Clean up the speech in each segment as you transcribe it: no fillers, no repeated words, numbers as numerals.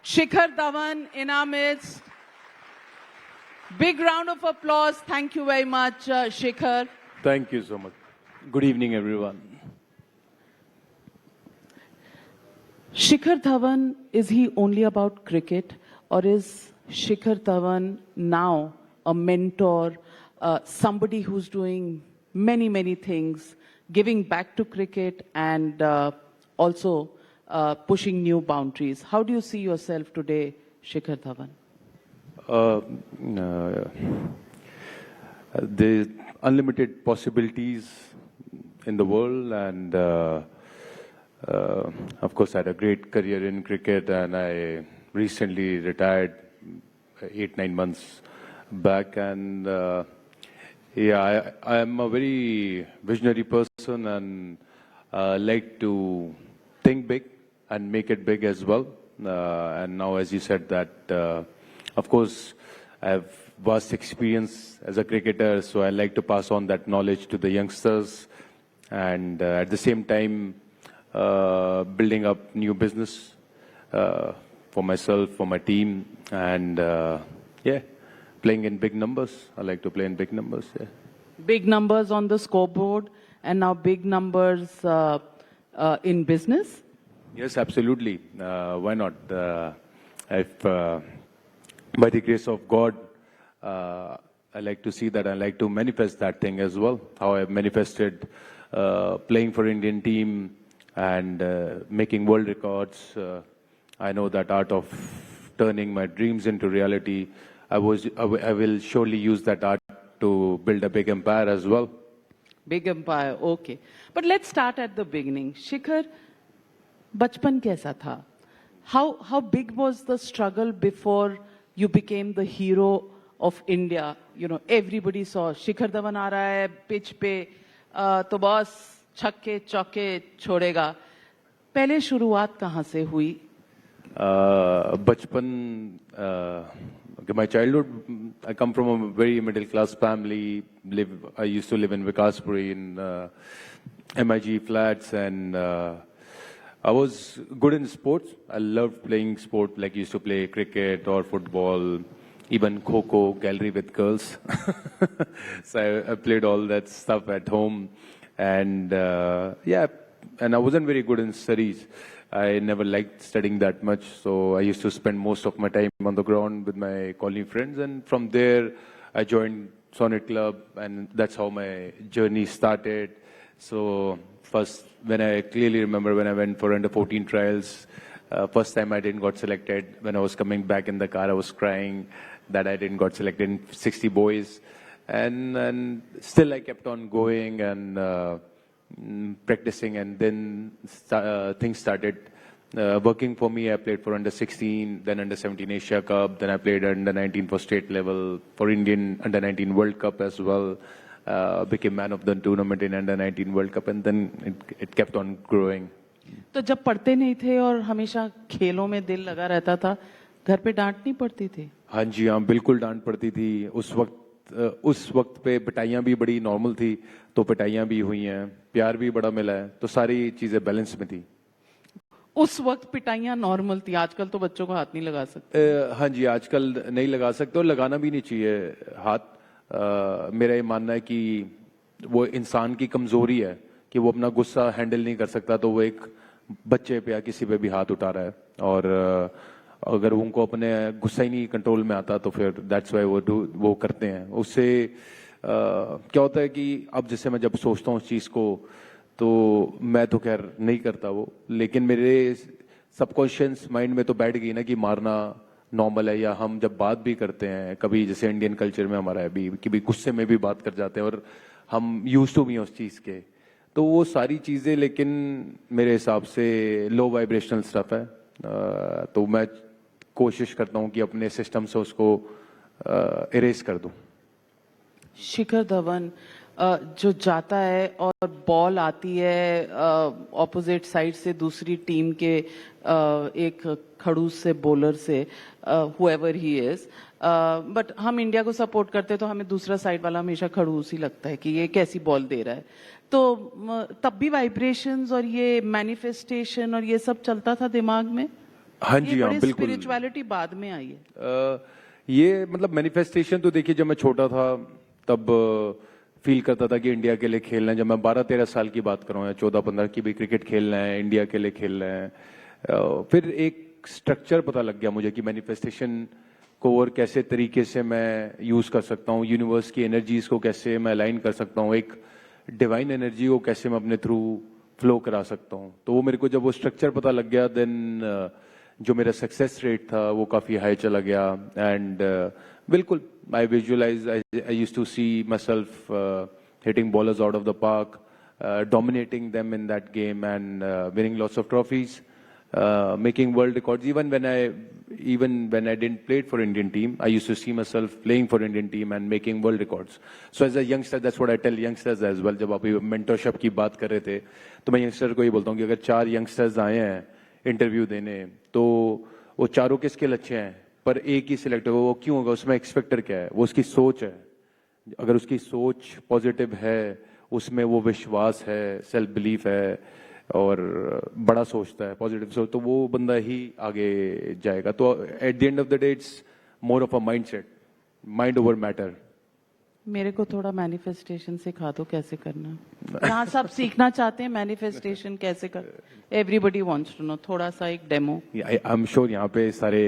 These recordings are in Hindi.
Shikhar Dhawan in our midst. Big round of applause. Thank you very much, Shikhar. Thank you so much. Good evening, everyone. Shikhar Dhawan, is he only about cricket, or is Shikhar Dhawan now a mentor, somebody who's doing many, many things, giving back to cricket and also pushing new boundaries? How do you see yourself today, Shikhar Dhawan? There's unlimited possibilities in the world, and of course, I had a great career in cricket, and I recently retired 8-9 months back. And yeah, I am a very visionary person, and like to think big and make it big as well. And now, as you said, that of course, I have vast experience as a cricketer, so I like to pass on that knowledge to the youngsters, and at the same time, building up new business for myself, for my team, and yeah, playing in big numbers. I like to play in big numbers. Yeah. Big numbers on the scoreboard, and now big numbers in business? Yes, absolutely. Why not? If by the grace of God, I like to see that. I like to manifest that thing as well. How I manifested playing for Indian team and making world records. I know that art of turning my dreams into reality. I will surely use that art to build a big empire as well. Big empire, okay. But let's start at the beginning. Shikhar, bachpan kaisa tha? How big was the struggle before you became the hero of India? You know, everybody saw Shikhar Dhawan aa raha hai pitch pe, to boss छक्के चौके छोड़ेगा. पहले शुरुआत कहाँ से हुई? बचपन, my childhood, I come from a very middle class family. I used to live in Vikaspuri in MIG flats, and I was good in sports. I loved playing sport, like I used to play cricket or football, even kho-kho, gallery with girls. So I played all that stuff at home. And yeah, and I wasn't very good in studies. I never liked studying that much, so I used to spend most of my time on the ground with my colleague friends. And from there, I joined Sonnet Club, and that's how my journey started. So first, when I clearly remember when I went for under 14 trials, first time I didn't got selected. When I was coming back in the car, I was crying that I didn't got selected in 60 boys. And still I kept on going and practicing, and then things started working for me. I played for under 16, then under 17 Asia Cup, then I played under 19 for state level, for Indian under 19 World Cup as well. Became man of the tournament in under 19 World Cup, and then it kept on growing. तो जब पढ़ते नहीं थे और हमेशा खेलों में दिल लगा रहता था, घर पे डांट नहीं पड़ती थी? हाँ जी, हाँ, बिल्कुल डांट पड़ती थी. उस वक्त पे पिटाइयाँ भी बड़ी नॉर्मल थी, तो पिटाइयाँ भी हुई हैं, प्यार भी बड़ा मिला है, तो सारी चीजें बैलेंस में थी. उस वक्त पिटाइयाँ नॉर्मल थी, आजकल तो बच्चों को हाथ नहीं लगा सकते. हाँ जी, आजकल नहीं लगा सकते और लगाना भी नहीं चाहिए हाथ. मेरा ये मानना है कि वो इंसान की कमजोरी है कि वो अपना गुस्सा हैंडल नहीं कर सकता, तो वो एक बच्चे पे या किसी पे भी हाथ उठा रहा है. और अगर उनको अपने गुस्सा ही नहीं कंट्रोल में आता, तो फिर दैट्स वाई वो करते हैं. उससे क्या होता है कि अब जैसे मैं जब सोचता हूँ उस चीज़ को, तो मैं तो खैर नहीं करता वो, लेकिन मेरे सबकॉन्शियस माइंड में तो बैठ गई ना कि मारना नॉर्मल है. या हम जब बात भी करते हैं कभी, जैसे इंडियन कल्चर में हमारा है भी कि भी गुस्से में भी बात कर जाते हैं, और हम यूज टू भी हैं उस चीज़ के. तो वो सारी चीज़ें लेकिन मेरे हिसाब से लो वाइब्रेशनल स्टफ है. तो मैं कोशिश करता हूँ कि अपने सिस्टम से उसको इरेज कर दूँ. शिखर धवन जो जाता है और बॉल आती है ऑपोजिट साइड से दूसरी टीम के एक खड़ूस से बॉलर से, हुएवर ही इज, बट हम इंडिया को सपोर्ट करते हैं तो हमें दूसरा साइड वाला हमेशा खड़ूस ही लगता है कि ये कैसी बॉल दे रहा है. तो तब भी वाइब्रेशंस और ये मैनिफेस्टेशन और ये सब चलता था दिमाग में? हाँ जी, हाँ, बिल्कुल। स्पिरिचुअलिटी बाद में आई है। ये मतलब मैनिफेस्टेशन तो देखिए, जब मैं छोटा था तब फील करता था कि इंडिया के लिए खेलना है। जब मैं 12-13 साल की बात कर रहा हूँ या 14-15 की भी, क्रिकेट खेलना है, इंडिया के लिए खेलना है। फिर एक स्ट्रक्चर पता लग गया मुझे कि मैनिफेस्टेशन को और कैसे तरीके से मैं यूज कर सकता हूँ, यूनिवर्स की एनर्जीज को कैसे मैं अलाइन कर सकता हूँ, एक डिवाइन एनर्जी को कैसे मैं अपने थ्रू फ्लो करा सकता हूँ। तो वो मेरे को जब वो स्ट्रक्चर पता लग गया, देन जो मेरा सक्सेस रेट था वो काफ़ी हाई चला गया। एंड बिल्कुल I visualize, I used to see myself hitting bowlers out of the park, dominating them in that game and winning lots of trophies, making world records. Even when I didn't play for Indian team, I used to see myself playing for Indian team and making world records. So as a youngster, that's what I tell youngsters as well. जब आप mentorship की बात कर रहे थे, तो मैं youngster को ये बोलता हूँ कि अगर 4 youngsters आए हैं इंटरव्यू देने, तो वो चारों के स्किल अच्छे हैं, पर एक ही सिलेक्ट होगा। वो क्यों होगा? उसमें एक्सपेक्टर क्या है? वो उसकी सोच है। अगर उसकी सोच पॉजिटिव है, उसमें वो विश्वास है, सेल्फ बिलीफ है और बड़ा सोचता है, पॉजिटिव सोच, तो वो बंदा ही आगे जाएगा। तो at the end of the day it's more of a mindset, mind over matter. मेरे को थोड़ा मैनिफेस्टेशन सिखा दो कैसे करना। यहाँ सब सीखना चाहते हैं मैनिफेस्टेशन कैसे कर। एवरीबडी वांट्स टू नो, थोड़ा सा एक डेमो। आई एम श्योर यहाँ पे सारे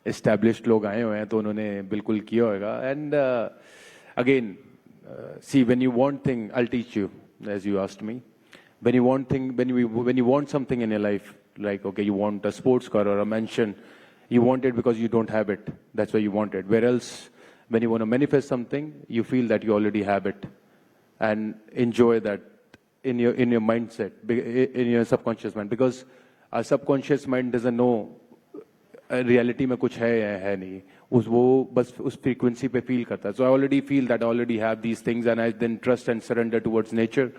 एस्टैब्लिश्ड लोग आए हुए हैं तो उन्होंने बिल्कुल किया होगा। And again, see, when you want thing, I'll teach you, as you asked me. When you want something in your life, like, okay, you want a sports car or a mansion, you want it because you don't have it. That's why you want it. Where else, when you want to manifest something, you feel that you already have it, and enjoy that in your mindset, in your subconscious mind, because our subconscious mind doesn't know reality में कुछ है या है नहीं, वो बस उस फ्रीक्वेंसी पे फील करता है। So I already feel that I already have these things and I then trust and surrender towards nature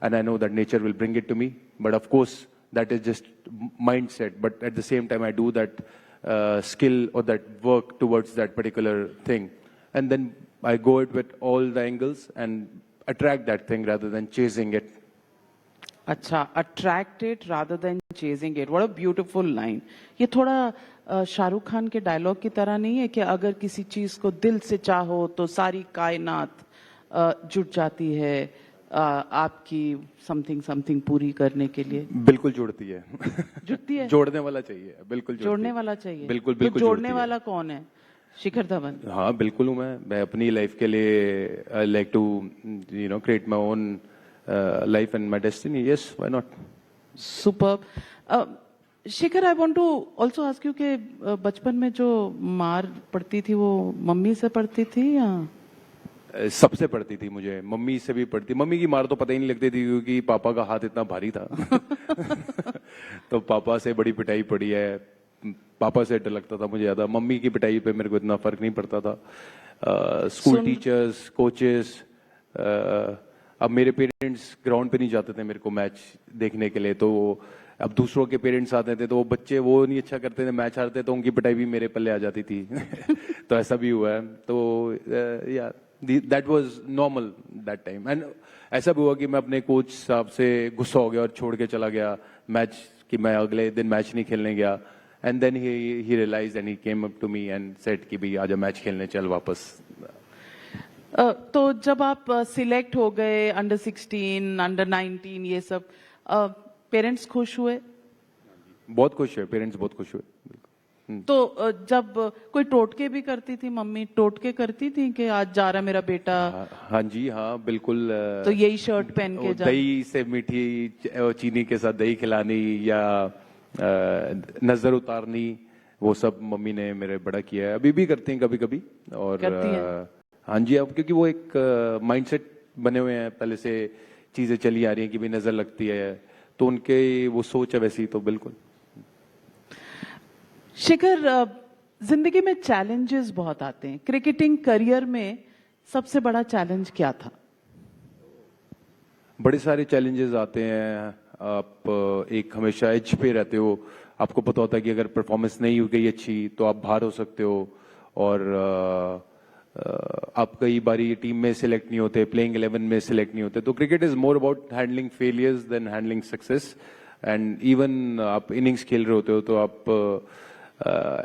and I know that nature will bring it to me. But of course that is just mindset, but at the same time I do that skill or that work towards that particular thing, and then I go it with all the angles and attract that thing rather than chasing it. अच्छा, attract it rather than chasing it. What a beautiful line. ये थोड़ा शाहरुख खान के डायलॉग की तरह नहीं है कि अगर किसी चीज को दिल से चाहो तो सारी कायनात जुट जाती है आपकी समथिंग समथिंग पूरी करने के लिए। बिल्कुल जुड़ती है। जुटती है। जोड़ने वाला चाहिए, बिल्कुल जोड़ने वाला चाहिए। बिल्कुल तो बिल्कुल जोड़ने वाला कौन है? शिखर धवन। हाँ बिल्कुल हूँ मैं अपनी लाइफ के लिए I like to create my own life and my destiny. Yes, why not? Superb. Shikhar, I want to also ask you कि बचपन में जो मार पड़ती थी वो मम्मी से पड़ती थी या? सबसे पड़ती थी, मुझे मम्मी से भी पड़ती। मम्मी की मार तो पता ही नहीं लगती थी क्योंकि पापा का हाथ इतना भारी था। तो पापा से बड़ी पिटाई पड़ी है, पापा से डर लगता था मुझे ज्यादा। मम्मी की पिटाई पे मेरे को इतना फर्क नहीं पड़ता था। स्कूल टीचर्स, कोचेस, अब मेरे पेरेंट्स ग्राउंड पे नहीं जाते थे मेरे को मैच देखने के लिए, तो अब दूसरों के पेरेंट्स आते थे तो वो बच्चे वो नहीं अच्छा करते थे, मैच हारते तो उनकी पिटाई भी मेरे पल्ले आ जाती थी। तो ऐसा भी हुआ है। तो या that was normal that time. And ऐसा भी हुआ कि मैं अपने कोच साहब से गुस्सा हो गया और छोड़ के चला गया मैच, कि मैं अगले दिन मैच नहीं खेलने गया। And then he realised and he came up to me and said कि भाई आजा मैच खेलने चल वापस। तो जब आप सिलेक्ट हो गए अंडर 16, अंडर 19, ये सब, पेरेंट्स खुश हुए? बहुत खुश हुए, पेरेंट्स बहुत खुश हुए। तो जब कोई टोटके भी करती थी मम्मी, टोटके करती थी कि आज जा रहा मेरा बेटा? हाँ जी, हाँ बिल्कुल। तो यही शर्ट पहन के जा, दही से मीठी चीनी के साथ दही खिलानी या नजर उतारनी, वो सब मम्मी ने मेरे बड़ा किया है, अभी भी करती हैं कभी कभी। और करती हैं? हाँ जी, अब क्योंकि वो एक माइंडसेट बने हुए हैं, पहले से चीजें चली आ रही हैं कि भी नजर लगती है, तो उनके वो सोच है वैसी, तो बिल्कुल। शिखर, जिंदगी में चैलेंजेस बहुत आते हैं, क्रिकेटिंग करियर में सबसे बड़ा चैलेंज क्या था? बड़े सारे चैलेंजेस आते हैं। आप एक हमेशा एज पे रहते हो, आपको पता होता है कि अगर परफॉर्मेंस नहीं हो गई अच्छी तो आप बाहर हो सकते हो, और आप कई बारी टीम में सिलेक्ट नहीं होते, प्लेइंग 11 में सिलेक्ट नहीं होते। तो cricket is more about handling failures than handling success. And even आप इनिंग्स खेल रहे होते हो तो आप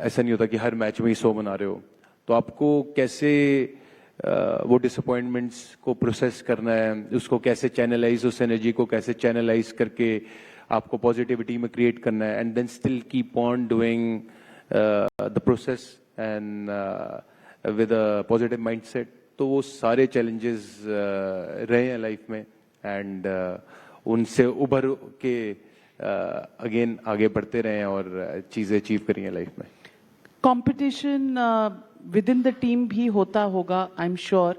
ऐसा नहीं होता कि हर मैच में ही 100 बना रहे हो, तो आपको कैसे वो डिसअपॉइंटमेंट्स को प्रोसेस करना है, उसको कैसे चैनलाइज, उस एनर्जी को कैसे चैनलाइज करके आपको पॉजिटिविटी में क्रिएट करना है, and then still keep on doing the process and with a positive mindset. तो वो सारे चैलेंजेस रहे हैं लाइफ में, एंड उनसे उभर के अगेन आगे बढ़ते रहे और चीजें अचीव करी हैं लाइफ में. Competition within the team भी होता होगा, आई एम श्योर.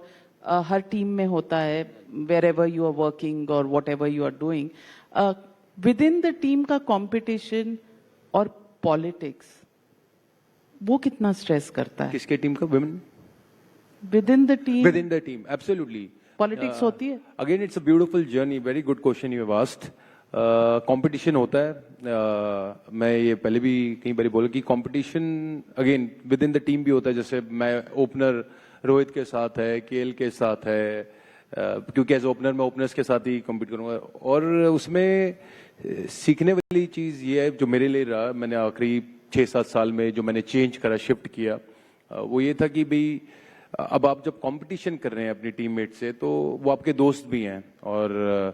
हर टीम में होता है, wherever you are working और whatever you are doing. Within the team का कंपटीशन और पॉलिटिक्स, वो कितना स्ट्रेस करता है? किसके टीम का? Women within the team. Within the team, absolutely. Politics होती है? Again it's a beautiful journey. Very good question you have asked. Competition होता है. मैं ये पहले भी कई बार बोला कि competition again with in the team भी होता है. जैसे मैं ओपनर रोहित के साथ है, केएल के साथ है, क्योंकि एज ओपनर मैं ओपनर्स के साथ ही कम्पीट करूंगा. और उसमें सीखने वाली चीज ये है जो मेरे लिए रहा, मैंने आखिरी 6-7 साल में जो मैंने चेंज करा, शिफ्ट किया, वो ये था कि भाई अब आप जब कंपटीशन कर रहे हैं अपनी टीममेट से, तो वो आपके दोस्त भी हैं, और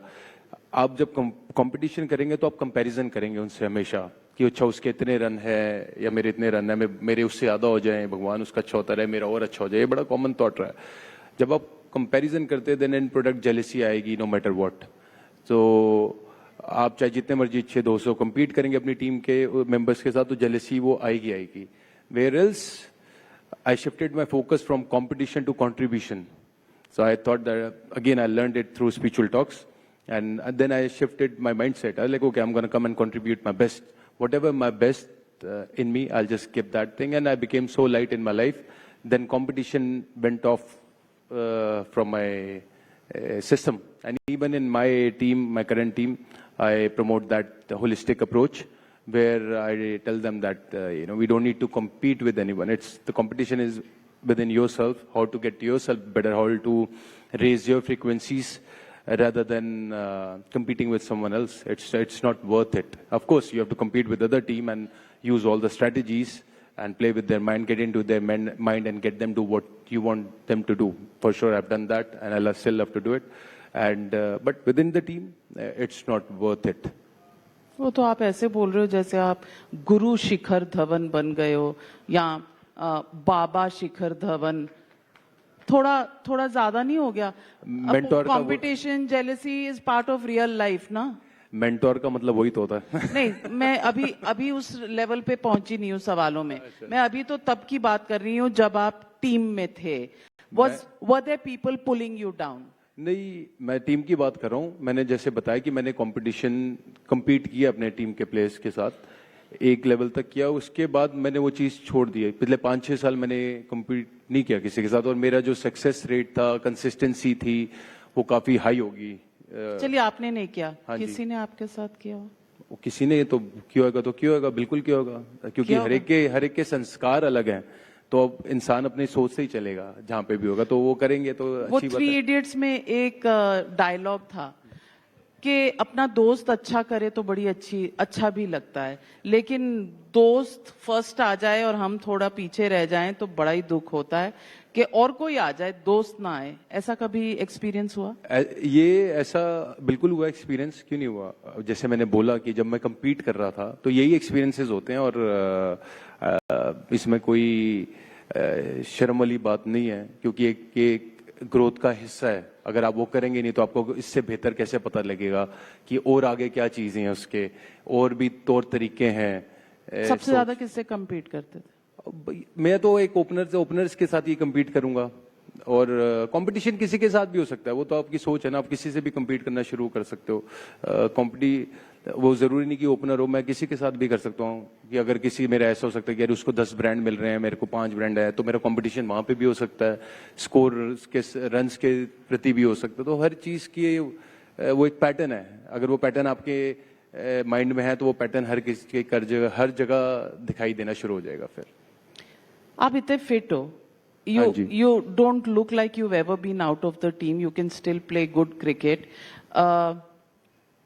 आप जब कंपटीशन करेंगे तो आप कंपैरिजन करेंगे उनसे हमेशा कि अच्छा उसके इतने रन है या मेरे इतने रन है, मेरे उससे ज्यादा हो जाए, भगवान उसका अच्छा होता रहे, मेरा और अच्छा हो जाए. ये बड़ा कॉमन थॉट रहा है. जब आप कंपैरिजन करते हैं देन इन प्रोडक्ट जेलेसी आएगी, नो मैटर व्हाट. तो आप चाहे जितने मर्जी अच्छे दोस्त हो, compete करेंगे अपनी टीम के मेंबर्स के साथ, तो जेलेसी वो आएगी. Where else I shifted my focus from competition to contribution. So I thought that, again, I learned it through spiritual talks. And then I shifted my mindset. I was like, okay, I'm going to come and contribute my best. Whatever my best in me, I'll just give that thing. And I became so light in my life. Then competition went off from my system. And even in my team, my current team, I promote that holistic approach, where I tell them that we don't need to compete with anyone. It's the competition is within yourself, how to get yourself better, how to raise your frequencies rather than competing with someone else. It's not worth it. Of course, you have to compete with other team and use all the strategies and play with their mind, get into their mind and get them to what you want them to do. For sure, I've done that, and I still love to do it. And but within the team, it's not worth it. वो तो आप ऐसे बोल रहे हो जैसे आप गुरु शिखर धवन बन गए हो या बाबा शिखर धवन. थोड़ा ज्यादा नहीं हो गया? Competition, jealousy is part of real life ना. मेंटोर का मतलब वही तो होता है. नहीं, मैं अभी उस लेवल पे पहुंची नहीं हूँ सवालों में. मैं अभी तो तब की बात कर रही हूँ जब आप टीम में थे. Were there people pulling you down? नहीं, मैं टीम की बात कर रहा हूँ. मैंने जैसे बताया कि मैंने compete किया अपने टीम के प्लेयर्स के साथ, एक लेवल तक किया. उसके बाद मैंने वो चीज़ छोड़ दी. पिछले 5-6 साल मैंने compete नहीं किया किसी के साथ, और मेरा जो सक्सेस रेट था, कंसिस्टेंसी थी, वो काफ़ी हाई होगी. चलिए, आपने नहीं किया, हाँ, किसी ने आपके साथ किया? किसी ने तो क्यों होगा, बिल्कुल क्यों होगा, क्योंकि हर एक के संस्कार अलग हैं. तो अब इंसान अपनी सोच से ही चलेगा. जहां पे भी होगा तो वो करेंगे, तो अच्छी बात है. वो 3 इडियट्स में एक डायलॉग था कि अपना दोस्त अच्छा करे तो बड़ी अच्छा भी लगता है, लेकिन दोस्त फर्स्ट आ जाए और हम थोड़ा पीछे रह जाएं तो बड़ा ही दुख होता है कि और कोई आ जाए, दोस्त ना आए. ऐसा कभी एक्सपीरियंस हुआ? ये ऐसा बिल्कुल हुआ एक्सपीरियंस. क्यों नहीं हुआ? जैसे मैंने बोला कि जब मैं compete कर रहा था तो यही एक्सपीरियंसेस होते हैं, और इसमें कोई शर्म वाली बात नहीं है, क्योंकि एक ग्रोथ का हिस्सा है. अगर आप वो करेंगे नहीं तो आपको इससे बेहतर कैसे पता लगेगा कि और आगे क्या चीजें हैं, उसके और भी तौर तरीके हैं. सबसे ज्यादा किससे compete करते थे? मैं तो एक ओपनर्स के साथ ही compete करूंगा, और कंपटीशन किसी के साथ भी हो सकता है. वो तो आपकी सोच है ना, आप किसी से भी compete करना शुरू कर सकते हो. वो जरूरी नहीं कि ओपनर हो, मैं किसी के साथ भी कर सकता हूँ. कि अगर किसी मेरा ऐसा हो सकता है कि यार उसको 10 ब्रांड मिल रहे हैं, मेरे को 5 ब्रांड है, तो मेरा कंपटीशन वहां पे भी हो सकता है. स्कोर के रन्स के प्रति भी हो सकता है. तो हर चीज की वो एक पैटर्न है. अगर वो पैटर्न आपके माइंड में है तो वो पैटर्न हर जगह दिखाई देना शुरू हो जाएगा. फिर आप इतने फिट हो, you don't look like you've ever been out of the team. You can still play good cricket.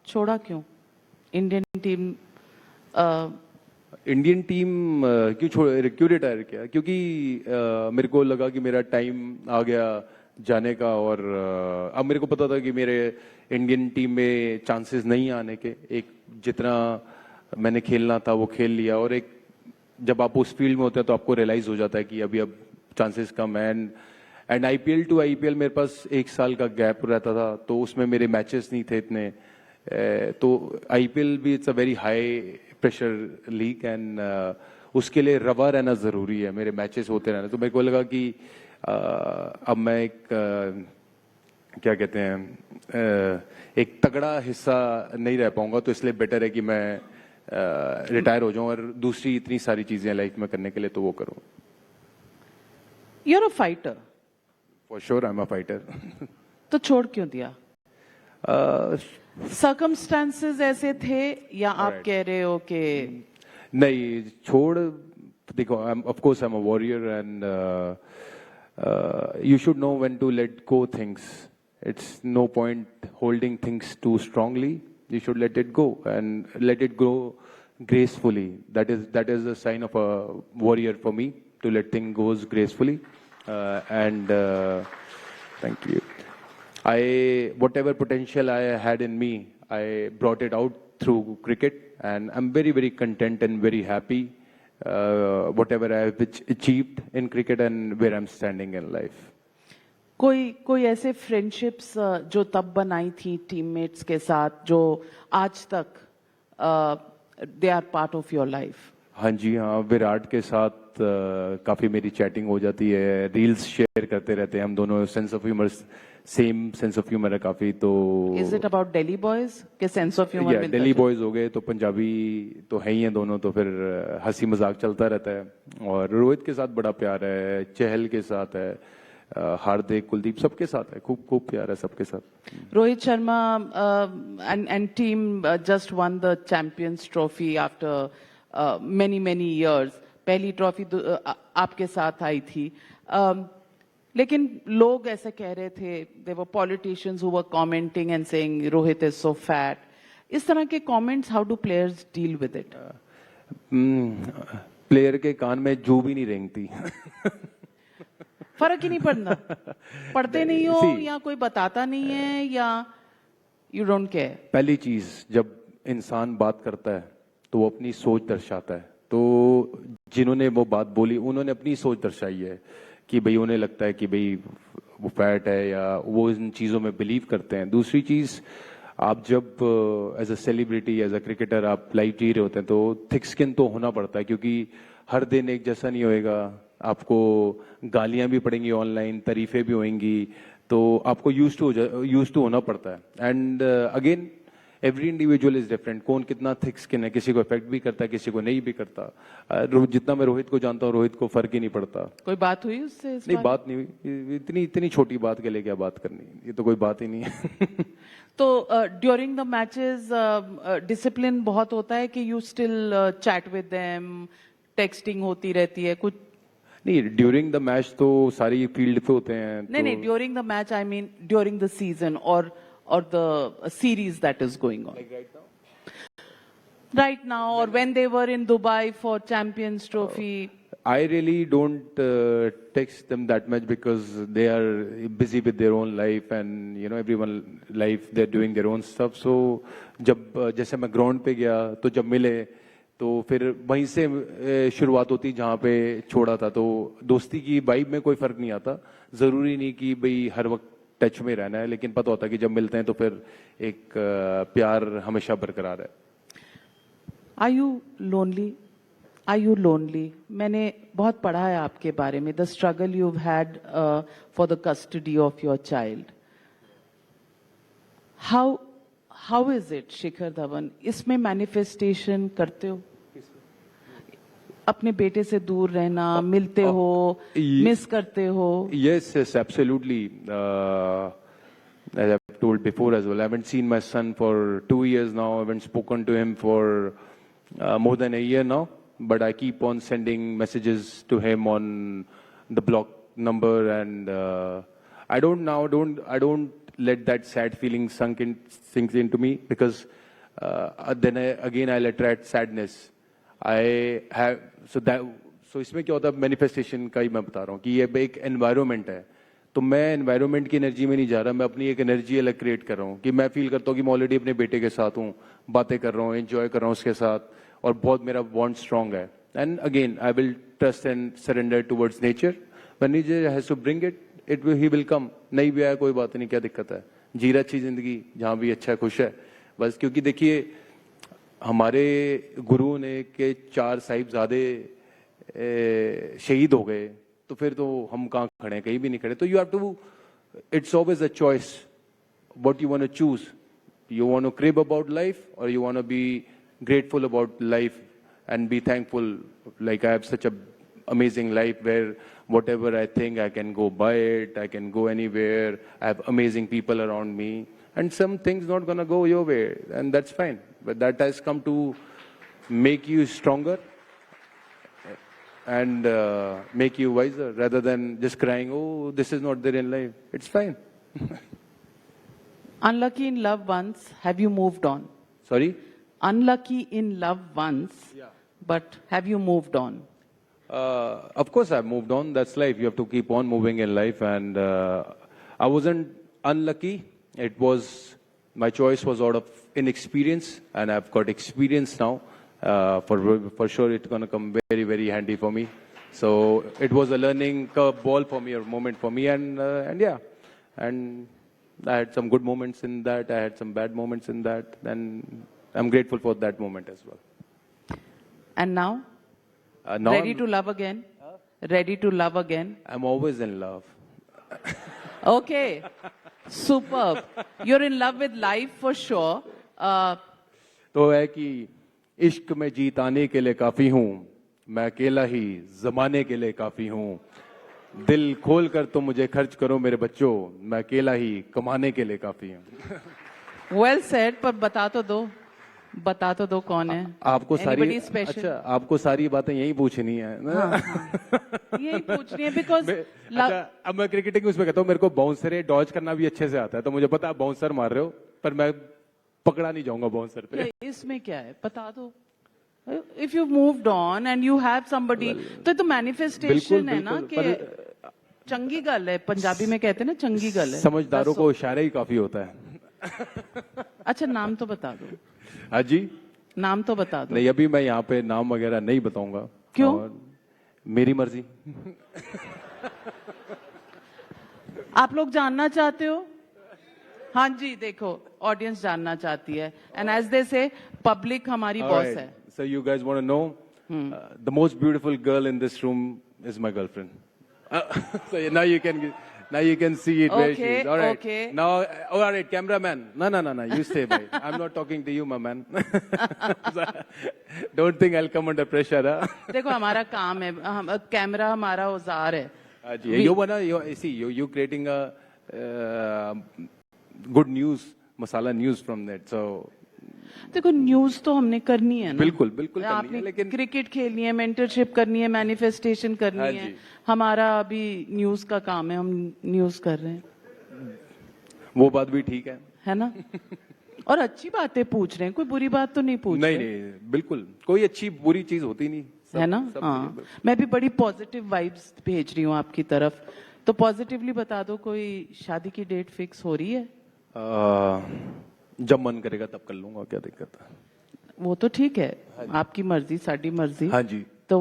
छोड़ा क्यों? इंडियन टीम इंडियन टीम क्यों रिटायर किया? क्योंकि मेरे को लगा कि मेरा टाइम आ गया जाने का, और अब मेरे को पता था कि मेरे इंडियन टीम में चांसेस नहीं आने के। एक जितना मैंने खेलना था वो खेल लिया, और एक जब आप उस फील्ड में होते हैं तो आपको रियलाइज हो जाता है कि अभी अब चांसेस कम है। एंड आईपीएल टू आईपीएल मेरे पास 1 साल का गैप रहता था, तो उसमें मेरे मैचेस नहीं थे इतने। तो आईपीएल भी it's a very high pressure league, and उसके लिए रवा रहना ज़रूरी है, मेरे मैचेस होते रहना। तो मेरे को लगा कि अब मैं एक क्या कहते हैं एक तगड़ा हिस्सा नहीं रह पाऊंगा, तो इसलिए बेटर है कि मैं रिटायर हो जाऊं और दूसरी इतनी सारी चीज़ें लाइफ में करने के लिए तो वो करूं। You're a fighter. For sure I am a fighter. तो छोड़ क्यों दिया? सर्कमस्टांसेस ऐसे थे, या आप कह रहे हो कि नहीं छोड़? देखो, of course I am a warrior, and you should know when to let go things. It's no point holding things too strongly. You should let it go and let it go gracefully. That is a sign of a warrior for me, to let things goes gracefully. And thank you. Whatever potential I had in me, I brought it out through cricket, and I'm very, very content and very happy. Whatever I have achieved in cricket and where I'm standing in life. कोई ऐसे फ्रेंडशिप्स जो तब बनाई थी टीममेट्स के साथ, जो आज तक they are part of your life? हाँ जी, हाँ, विराट के साथ काफ़ी मेरी चैटिंग हो जाती है, रील्स शेयर करते रहते हैं हम दोनों। Sense of humour, same sense of humour है काफ़ी। तो is it about Delhi boys के sense of humour? Delhi boys हो गए तो पंजाबी तो है ही हैं दोनों, तो फिर हंसी मजाक चलता रहता है। और रोहित के साथ बड़ा प्यार है, चहल के साथ है, हार्दिक, कुलदीप, सबके साथ है, खूब खूब प्यार है सबके साथ। Rohit Sharma and team just won the Champions Trophy after many years. पहली ट्रॉफी आपके साथ आई थी, लेकिन लोग ऐसे कह रहे थे, there were politicians who were commenting and saying Rohit is so fat. इस तरह के comments, how do players deal with it? Player के कान में जू भी नहीं रेंगती। फर्क ही नहीं पड़ना, पढ़ते नहीं हो या कोई बताता नहीं है, या यू डोंट केयर? पहली चीज, जब इंसान बात करता है तो वो अपनी सोच दर्शाता है। तो जिन्होंने वो बात बोली उन्होंने अपनी सोच दर्शाई है कि भाई उन्हें लगता है कि भाई वो फैट है, या वो इन चीज़ों में बिलीव करते हैं। दूसरी चीज़, आप जब as a celebrity, as a cricketer आप लाइफ जी रहे होते हैं, तो थिक स्किन तो होना पड़ता है, क्योंकि हर दिन एक जैसा नहीं होएगा। आपको गालियां भी पड़ेंगी ऑनलाइन, तारीफें भी होंगी, तो आपको यूज टू होना पड़ता है। And again, every individual is different. कौन कितना थिक स्किन है, किसी को इफेक्ट भी करता है, किसी को नहीं भी करता। जितना मैं रोहित को जानता हूँ, रोहित को फर्क ही नहीं पड़ता। कोई बात हुई उससे? नहीं, बात नहीं हुई। इतनी छोटी बात के लिए क्या बात करनी, ये तो कोई बात ही नहीं है। तो ड्यूरिंग द मैचेस डिसिप्लिन बहुत होता है कि you still chat with them, texting होती रहती है कुछ? नहीं, ड्यूरिंग द मैच तो सारी फील्ड पे होते हैं। नहीं, during the match, I mean during the season और the series that is going on right now, or when they were in Dubai for Champions Trophy. I really don't text them that much because they are busy with their own life, and you know, everyone life, they're doing their own stuff. So जब जैसे मैं ग्राउंड पे गया तो जब मिले तो फिर वहीं से शुरुआत होती जहाँ पे छोड़ा था। तो दोस्ती की वाइब में कोई फर्क नहीं आता। जरूरी नहीं कि भाई हर वक्त टच में रहना है, लेकिन पता होता है कि जब मिलते हैं तो फिर एक प्यार हमेशा बरकरार है। Are you lonely? Are you lonely? मैंने बहुत पढ़ा है आपके बारे में, the struggle you've had for the custody of your child. How is it, Shikhar Dhawan? इसमें manifestation करते हो? अपने बेटे से दूर रहना, मिलते हो, मिस करते हो? Yes, absolutely. As I've told before as well, I haven't seen my son for 2 years now. I haven't spoken to him for more than a year now, but I keep on sending messages to him on the block number, and I don't let that sad feeling sink into me, because then again I'll attract sadness. I have so इसमें क्या होता है, मैनिफेस्टेशन का ही मैं बता रहा हूँ कि ये एक एनवायरनमेंट है, तो मैं एनवायरनमेंट की एनर्जी में नहीं जा रहा, मैं अपनी एक एनर्जी अलग क्रिएट कर रहा हूँ कि मैं फील करता हूँ कि मैं ऑलरेडी अपने बेटे के साथ हूँ, बातें कर रहा हूँ, एंजॉय कर रहा हूँ उसके साथ, और बहुत मेरा बॉन्ड स्ट्रांग है. And again I will trust and surrender towards nature. When nature has to bring it he will come. नहीं भी आया कोई बात नहीं, क्या दिक्कत है, जी रहा अच्छी जिंदगी, जहाँ भी अच्छा है, खुश है बस. क्योंकि देखिए हमारे गुरु ने के 4 साहिबजादे शहीद हो गए, तो फिर तो हम कहाँ खड़े हैं, कहीं भी नहीं खड़े. तो you have to, it's always a choice what you want to choose. You want to crib about life और you want to be grateful about life and be thankful. Like I have such a amazing life where whatever I think I can go buy it, I can go anywhere, I have amazing people around me, and some things not gonna go your way, and that's fine, but that has come to make you stronger and make you wiser rather than just crying, oh this is not there in life. It's fine. Unlucky in love once, have you moved on? Sorry? Unlucky in love once, but have you moved on? Of course I've moved on. That's life. You have to keep on moving in life. And I wasn't unlucky. It was, my choice was out of inexperience, and I've got experience now. For sure it's going to come very, very handy for me. So it was a learning curve ball for me, or moment for me. And yeah, and I had some good moments in that. I had some bad moments in that. And I'm grateful for that moment as well. And now? Now Ready to love again? Ready to love again? I'm always in love. Okay, superb. You're in love with life for sure. तो है कि इश्क में जीत आने के लिए काफी हूँ, मैं अकेला ही जमाने के लिए काफी हूँ. दिल खोल कर तो मुझे खर्च करो मेरे बच्चों, मैं अकेला ही कमाने के लिए काफी हूँ. Well said, पर बता तो दो कौन है. आपको सारी, Anybody special? अच्छा आपको सारी बातें यही पूछनी है ना? हाँ. यही पूछनी है because अच्छा, अब मैं क्रिकेटिंग उसमें कहता हूँ, मेरे को बाउंसर डॉज करना भी अच्छे से आता है, तो मुझे पता है बाउंसर मार रहे हो, पर मैं पकड़ा नहीं जाऊंगा बाउंसर पे. इसमें क्या है बता दो. If you moved on and you have somebody, तो manifestation है ना कि चंगी गल है, पंजाबी में कहते हैं ना चंगी गल है. समझदारों को इशारा ही काफी होता है. अच्छा नाम तो बता दो. हाँ जी, नाम तो बता दो. नहीं अभी मैं यहाँ पे नाम वगैरह नहीं बताऊंगा. क्यों? मेरी मर्जी. आप लोग जानना चाहते हो? हाँ जी, देखो ऑडियंस जानना चाहती है. एंड एज दे से पब्लिक हमारी बॉस है. So you guys want to know? The most beautiful girl in this room is my girlfriend. So now you can see it where she is. All right. Okay. Now, all right, cameraman. No. You stay, bhai. I'm not talking to you, my man. Don't think I'll come under pressure. Huh? देखो हमारा काम है, कैमरा हमारा औजार है. You creating a good news, masala news from that. So देखो न्यूज तो हमने करनी है ना. बिल्कुल करनी है, आपने लेकिन क्रिकेट खेलनी है, मेंटरशिप करनी है, मैनिफेस्टेशन करनी है. हमारा अभी न्यूज का काम है, हम न्यूज कर रहे हैं. वो बात भी ठीक है ना. और अच्छी बातें पूछ रहे हैं, कोई बुरी बात तो नहीं पूछ रहे. नहीं बिल्कुल, कोई अच्छी बुरी चीज होती नहीं है ना. हाँ, मैं भी बड़ी पॉजिटिव वाइब्स भेज रही हूँ आपकी तरफ. तो पॉजिटिवली बता दो, कोई शादी की डेट फिक्स हो रही है? जब मन करेगा तब कर लूंगा, क्या दिक्कत है. वो तो ठीक है. आपकी मर्जी साडी मर्जी. हाँ जी. तो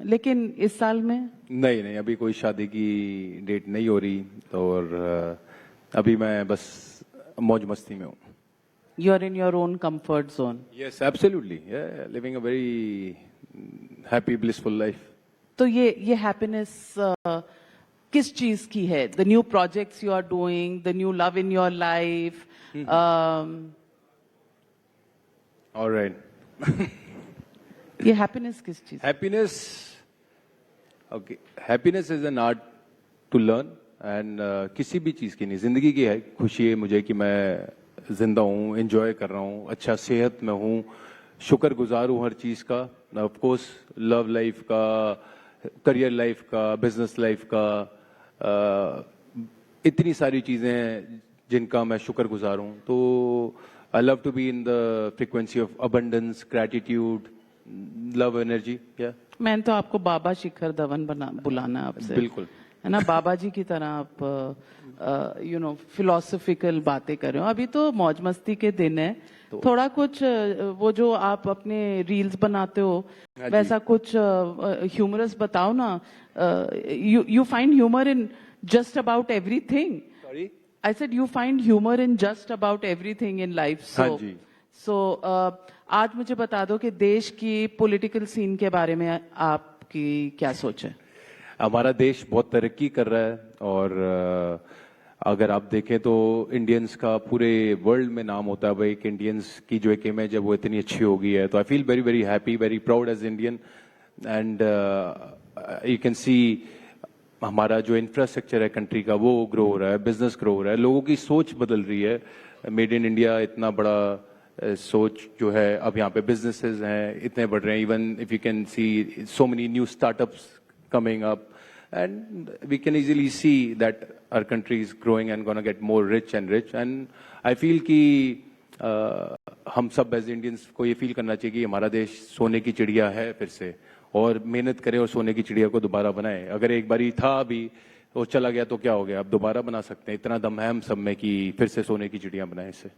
लेकिन इस साल में नहीं अभी कोई शादी की डेट नहीं हो रही, तो और अभी मैं बस मौज मस्ती में हूँ. You are in your own comfort zone. Yes absolutely, living a very happy blissful life. तो ये हैप्पीनेस किस चीज की है? The new projects you are doing, the new love in your life. Alright. ये हैप्पीनेस किस चीज? Happiness, okay, happiness is an art to learn. And किसी भी चीज की नहीं, जिंदगी की है खुशी है मुझे कि मैं जिंदा हूँ, एंजॉय कर रहा हूँ, अच्छा सेहत में हूँ, शुक्रगुजार हूँ हर चीज का. ऑफ कोर्स लव लाइफ का, करियर लाइफ का, बिजनेस लाइफ का, इतनी सारी चीजें हैं जिनका मैं शुक्रगुजार हूँ. तो I love to be in the frequency of abundance, gratitude, love, energy. Yeah. मैंने तो आपको बाबा शिखर धवन बुलाना है आपसे, बिल्कुल। है ना, बाबा जी की तरह आप यू नो फिलोसफिकल बातें कर रहे हो। अभी तो मौज मस्ती के दिन है, थोड़ा कुछ वो जो आप अपने रील्स बनाते हो वैसा कुछ ह्यूमरस बताओ ना। You find humour in just about everything. Sorry, I said you find humor in just about everything in life. So, हाँ जी। आज मुझे बता दो कि देश की पॉलिटिकल सीन के बारे में आपकी क्या सोच है? हमारा देश बहुत तरक्की कर रहा है और अगर आप देखें तो इंडियंस का पूरे वर्ल्ड में नाम होता है भाई कि इंडियंस की जो एक इमेज है वो इतनी अच्छी हो गई है। तो I feel very very happy, very proud as Indian. And you can see हमारा जो इंफ्रास्ट्रक्चर है कंट्री का वो ग्रो हो रहा है, बिजनेस ग्रो हो रहा है, लोगों की सोच बदल रही है। मेड इन इंडिया इतना बड़ा सोच जो है, अब यहाँ पे बिजनेसेस हैं इतने बढ़ रहे हैं। Even if you can C so many new startups coming up, and we can easily see that our country is growing and going to get more rich and rich. And I feel कि हम सब एज इंडियंस को ये फील करना चाहिए कि हमारा देश सोने की चिड़िया है फिर से, और मेहनत करें और सोने की चिड़िया को दोबारा बनाए। अगर एक बारी था अभी तो चला गया तो क्या हो गया, अब दोबारा बना सकते हैं। इतना दम है हम सब में कि फिर से सोने की चिड़िया बनाए इसे।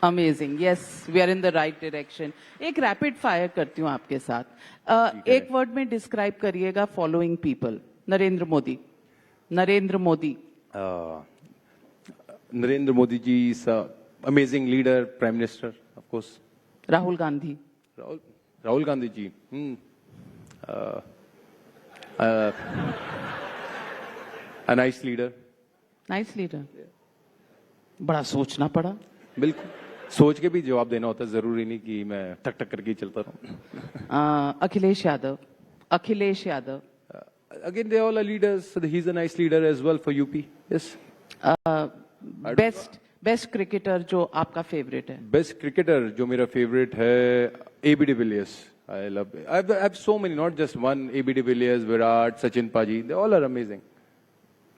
Amazing, yes, we are in the right direction. एक रैपिड फायर करती हूँ आपके साथ। एक वर्ड में डिस्क्राइब करिएगा following people. Narendra Modi. Narendra Modi. Narendra Modi ji is amazing leader, prime minister of course. Rahul Gandhi. Rahul Gandhi ji a nice leader। Nice leader. बड़ा सोचना पड़ा। बिल्कुल, सोच के भी जवाब देना होता है, जरूरी नहीं कि मैं टक टक करके ही चलता रहूं। Akhilesh Yadav. Akhilesh Yadav. Again they all are leaders, he is a nice leader as well for UP. Yes. Best cricketer जो आपका फेवरेट है? बेस्ट क्रिकेटर जो मेरा फेवरेट है, AB de Villiers. I love, I have so many, not just one. AB de Villiers, Virat, Sachin paaji, they all are amazing.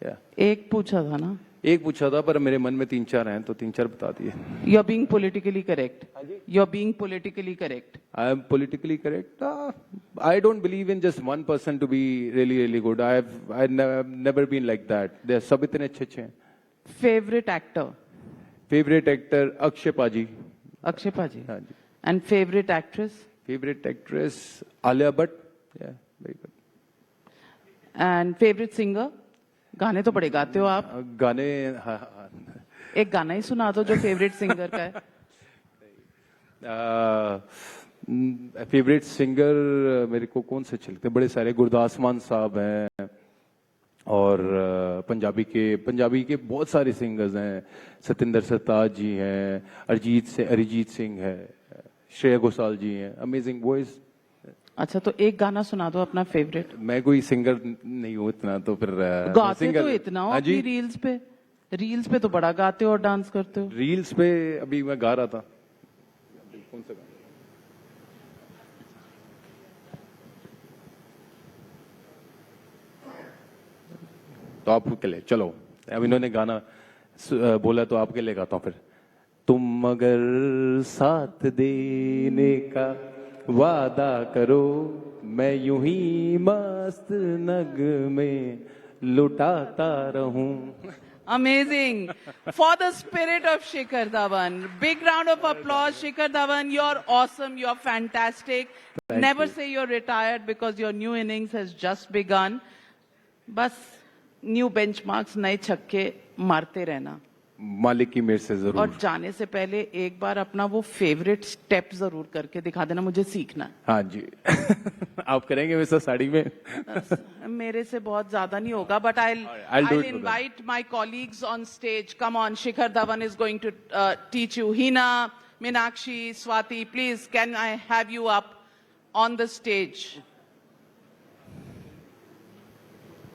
या एक पूछा था ना? एक पूछा था पर मेरे मन में 3-4 हैं तो 3-4 बता दिए। You are being politically correct. You are being politically correct. I am politically correct. I don't believe in just one person to be really really good. I never been like that. दे सब इतने अच्छे अच्छे हैं। Favourite actor? Favourite actor Akshay Paaji. Akshay Paaji. हाँ जी। And favourite actress? Favourite actress Alia Bhatt. Yeah very good. And favourite singer? गाने तो बड़े गाते हो आप। गाने, हाँ। एक गाना ही सुना दो जो फेवरेट सिंगर का है। फेवरेट सिंगर मेरे को कौन से चलते, बड़े सारे। गुरदास मान साहब हैं और पंजाबी के बहुत सारे सिंगर्स हैं। सतिंदर सरताज जी हैं, अरिजीत सिंह है, श्रेया घोषाल जी हैं। Amazing voice. अच्छा, तो एक गाना सुना दो अपना फेवरेट। मैं कोई सिंगर नहीं हूँ इतना, तो फिर गाते तो इतना हो अपनी रील्स पे तो बड़ा गाते हो और डांस करते हो। रील्स पे अभी मैं गा रहा था। कौन सा गाना? तो आपके लिए चलो, अब इन्होंने गाना बोला तो आपके लिए गाता हूँ फिर। तुम अगर साथ देने का वादा करो, मैं यूं ही मस्त नग में लुटाता रहूं। Amazing. For the spirit of Shikhar Dhawan. Big round of applause, Shikhar Dhawan. You're awesome. You're fantastic. Never say you're retired because your new innings has just begun. बस new benchmarks, नए छक्के मारते रहना। मालिक की मेरे से जरूर। और जाने से पहले एक बार अपना वो फेवरेट स्टेप जरूर करके दिखा देना, मुझे सीखना है। हाँ जी। आप करेंगे वैसा साड़ी में? मेरे से बहुत ज्यादा नहीं होगा, but I'll invite my colleagues on stage. Come on, Shikhar Dhawan is going to teach you. Hina, Meenakshi, Swati, please, can I have you up on the stage?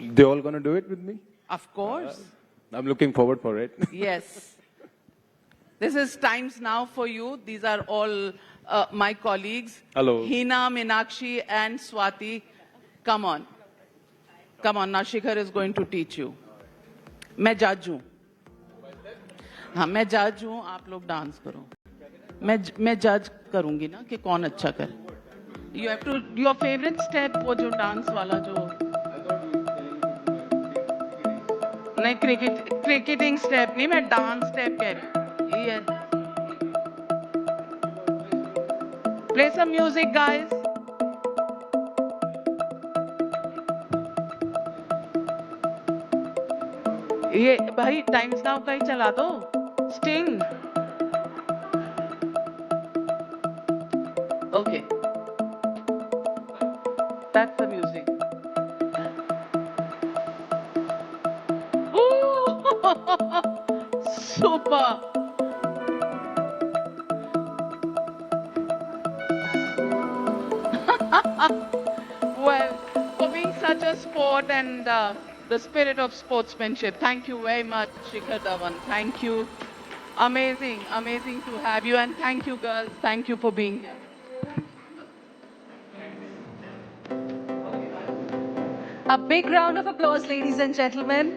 They all gonna do it with me? Of course. I'm looking forward for it. Yes. This is Times Now for you. These are all my colleagues. Hello. Hina, Meenakshi and Swati. Come on. Come on, now Shikhar is going to teach you. मैं जज हूं। हाँ, मैं जज हूँ, आप लोग डांस करो. मैं जज करूंगी ना कि कौन अच्छा करे. You have to your favorite step, वो जो डांस वाला जो नहीं क्रिकेटिंग स्टेप नहीं, मैं डांस स्टेप कह रही हूँ. ये प्ले सम म्यूजिक गाइस. ये भाई टाइम्स नाउ का ही चला दो. Sting. Okay, that's the music. Super. Well, for being such a sport and the spirit of sportsmanship, thank you very much, Shikhar Dhawan. Thank you. Amazing, amazing to have you, and thank you, girls. Thank you for being here. A big round of applause, ladies and gentlemen.